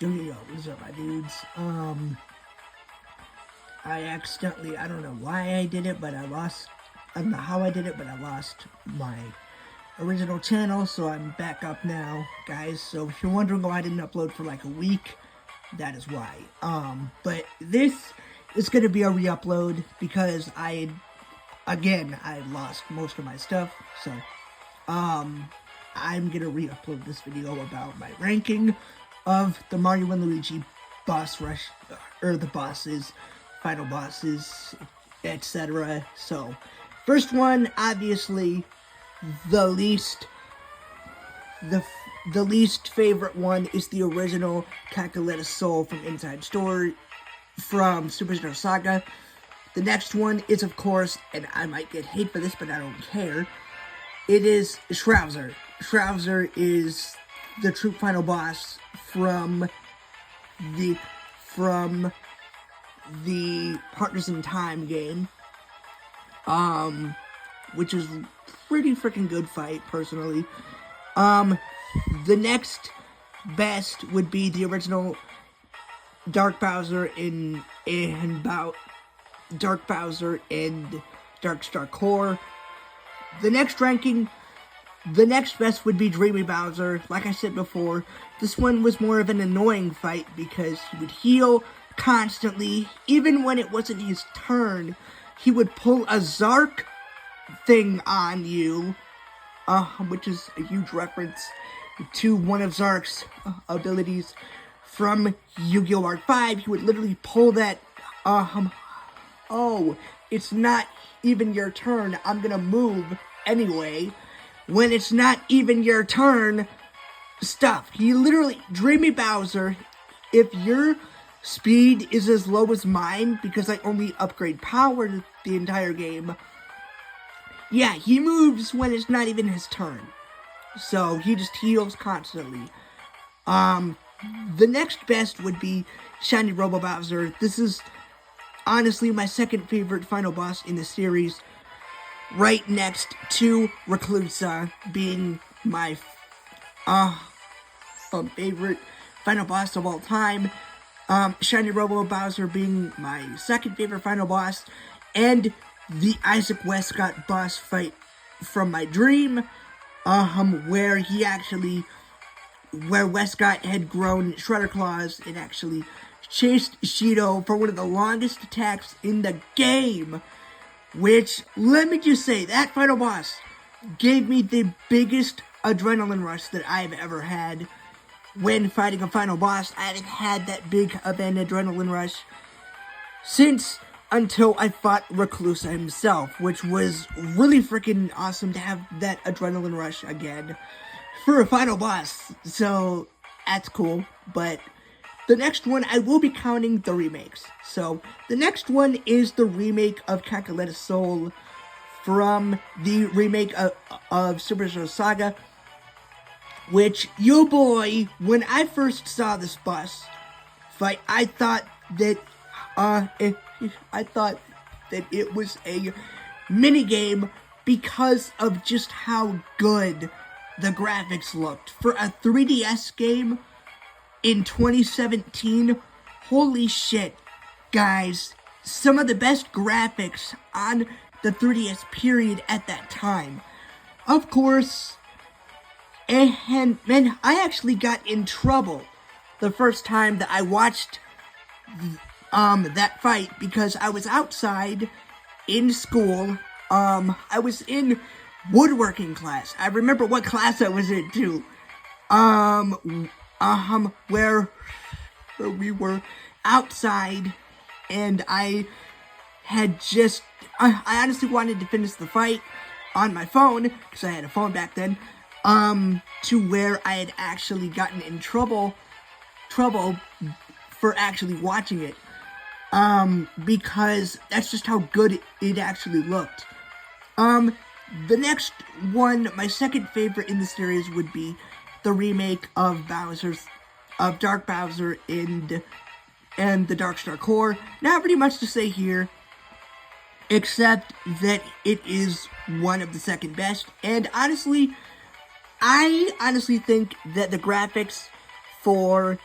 Yo, what is up, my dudes? I don't know why I did it, but I lost, I don't know how I did it, but I lost my original channel, so I'm back up now, guys. So if you're wondering why I didn't upload for like a week, that is why. But this is going to be a re-upload because I lost most of my stuff, so, I'm gonna re-upload this video about my ranking of the Mario and Luigi boss rush, or the bosses, final bosses, etc. So, first one, obviously, the least favorite one is the original Calculated Soul from Inside Story, from Superstar Saga. The next one is, of course, and I might get hate for this, but I don't care, it is Shrowser. Shrowser is the true final boss from the Partners in Time game, which is pretty freaking good fight, personally. The next best would be the original Dark Bowser in Dark Bowser and Dark Star Core. The next best would be Dreamy Bowser. Like I said before, this one was more of an annoying fight because he would heal constantly. Even when it wasn't his turn, he would pull a Zark thing on you, which is a huge reference to one of Zark's abilities from Yu-Gi-Oh! Art 5. He would literally pull that, oh, it's not even your turn, I'm gonna move anyway. When it's not even your turn, stuff. He literally, Dreamy Bowser, if your speed is as low as mine, because I only upgrade power the entire game, yeah, he moves when it's not even his turn. So, he just heals constantly. The next best would be Shiny Robo Bowser. This is honestly my second favorite final boss in the series, right next to Reclusa being my favorite final boss of all time, Shiny Robo Bowser being my second favorite final boss, and the Isaac Westcott boss fight from my dream, where Westcott had grown Shredder Claws and actually chased Shido for one of the longest attacks in the game, which, let me just say, that final boss gave me the biggest adrenaline rush that I've ever had when fighting a final boss. I haven't had that big of an adrenaline rush until I fought Reclusa himself, which was really freaking awesome to have that adrenaline rush again for a final boss. So, that's cool, but the next one, I will be counting the remakes. So, the next one is the remake of Calculated Soul from the remake of Superstar Saga, which, yo boy, when I first saw this boss fight, I thought that it was a minigame because of just how good the graphics looked. For a 3DS game in 2017, holy shit, guys, some of the best graphics on the 3DS period at that time. Of course, and I actually got in trouble the first time that I watched that fight, because I was outside in school. I was in woodworking class. I remember what class I was in too. Where we were outside, and I honestly wanted to finish the fight on my phone, because I had a phone back then, to where I had actually gotten in trouble for actually watching it, because that's just how good it actually looked. The next one, my second favorite in the series, would be the remake of Dark Bowser and the Dark Star Core. Not really much to say here, except that it is one of the second best, and honestly, I honestly think that the graphics for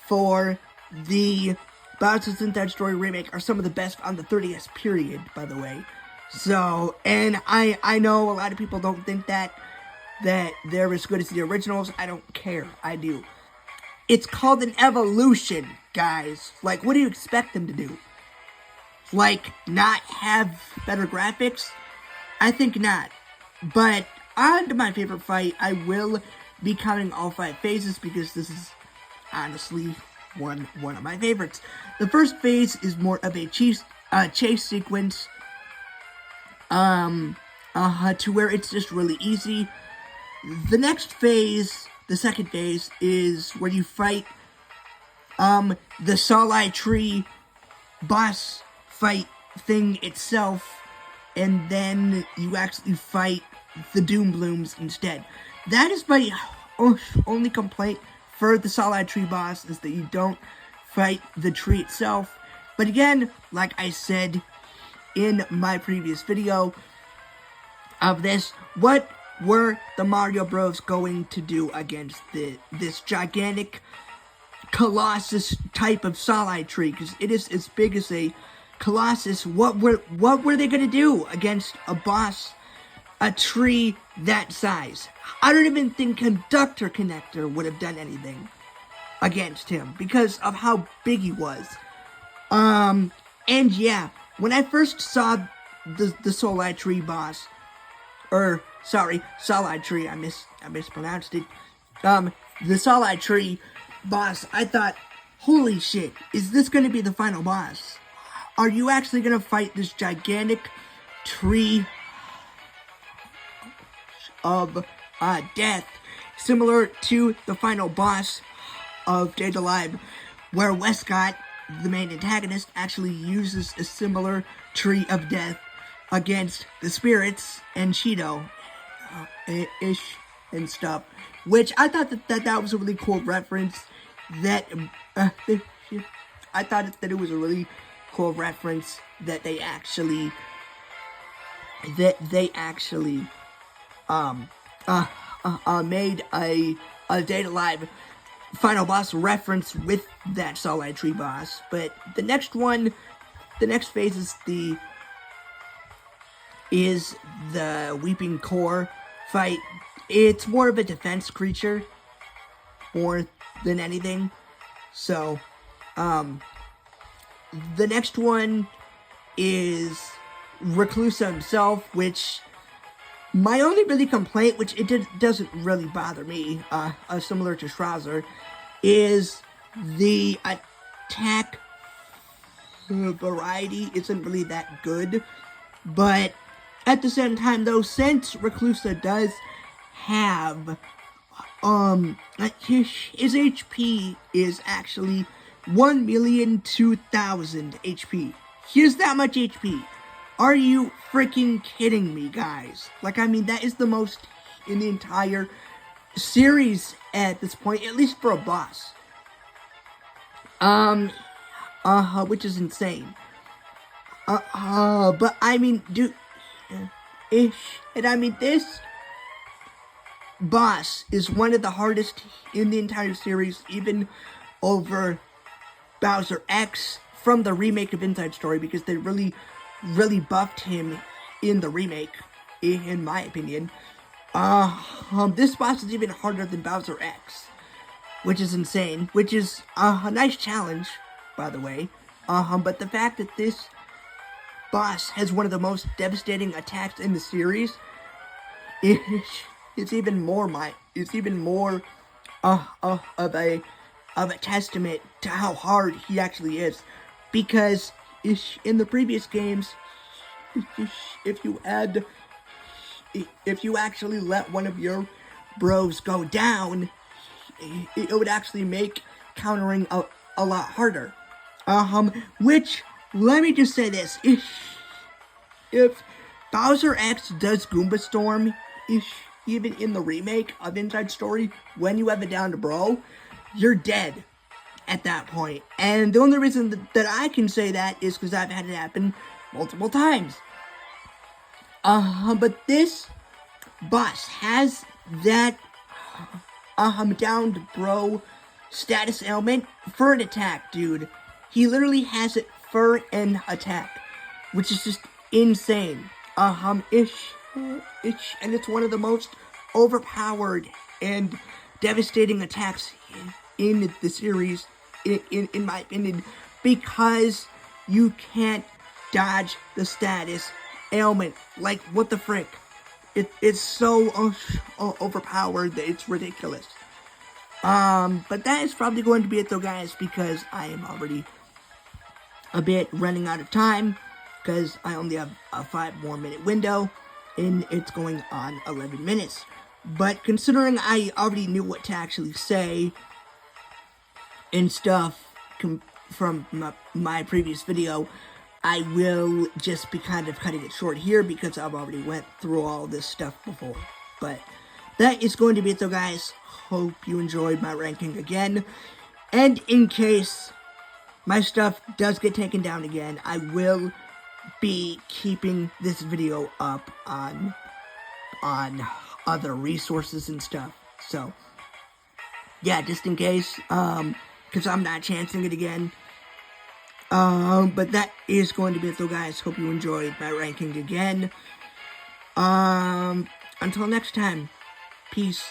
for the Bowser's Inside Story remake are some of the best on the 3DS period, by the way. So, and I know a lot of people don't think that they're as good as the originals. I don't care. I do. It's called an evolution, guys. Like, what do you expect them to do? Like, not have better graphics? I think not. But on to my favorite fight, I will be counting all 5 phases because this is honestly one of my favorites. The first phase is more of a chase sequence, to where it's just really easy. The next phase, the second phase, is where you fight the Solai Tree boss fight thing itself, and then you actually fight the Doom Blooms instead. That is my only complaint for the Solai Tree boss, is that you don't fight the tree itself. But again, like I said in my previous video of this, what were the Mario Bros going to do against this gigantic Colossus type of Solai Tree? Because it is as big as a Colossus. What were they going to do against a boss, a tree that size? I don't even think Conductor Connector would have done anything against him because of how big he was. And yeah, when I first saw the Solai Tree boss, Solai Tree, I mispronounced it. The Solai Tree boss, I thought, holy shit, is this going to be the final boss? Are you actually going to fight this gigantic tree of death, similar to the final boss of Dead Alive, where Westcott, the main antagonist, actually uses a similar tree of death against the spirits and Cheeto ish and stuff, which I thought that was a really cool reference. I thought that it was a really cool reference that they actually made a Dead Alive final boss reference with that Solai Tree boss. But the next phase is the Weeping Core fight. It's more of a defense creature more than anything. So, the next one is Reclusa himself, which my only really complaint, which doesn't really bother me, similar to Schrazer, is the attack variety isn't really that good. But at the same time, though, since Reclusa does have his HP is actually 1,002,000 HP. He has that much HP. Are you freaking kidding me, guys? Like, I mean, that is the most in the entire series at this point, at least for a boss. Which is insane. But I mean, dude, and I mean, this boss is one of the hardest in the entire series, even over Bowser X from the remake of Inside Story, because they really buffed him in the remake, in my opinion. This boss is even harder than Bowser X, which is insane, which is a nice challenge, by the way. But the fact that this boss has one of the most devastating attacks in the series, it's even more of a testament to how hard he actually is. Because in the previous games, if you actually let one of your bros go down, it would actually make countering a lot harder. Which, let me just say this, if Bowser X does Goomba Storm, even in the remake of Inside Story, when you have it down to bro, you're dead at that point. And the only reason that I can say that is because I've had it happen multiple times. But this boss has that down to bro status ailment for an attack, dude. He literally has it for an attack, which is just insane. And it's one of the most overpowered and devastating attacks in the series, in my opinion, because you can't dodge the status ailment. Like, what the frick? It's so overpowered that it's ridiculous. But that is probably going to be it though, guys, because I am already a bit running out of time, because I only have a 5 more minute window, and it's going on 11 minutes. But considering I already knew what to actually say and stuff from my previous video, I will just be kind of cutting it short here because I've already went through all this stuff before. But that is going to be it though, guys. Hope you enjoyed my ranking again. And in case my stuff does get taken down again, I will be keeping this video up on other resources and stuff. So, yeah, just in case, because I'm not chancing it again. But that is going to be it though, guys. Hope you enjoyed my ranking again. Until next time, peace.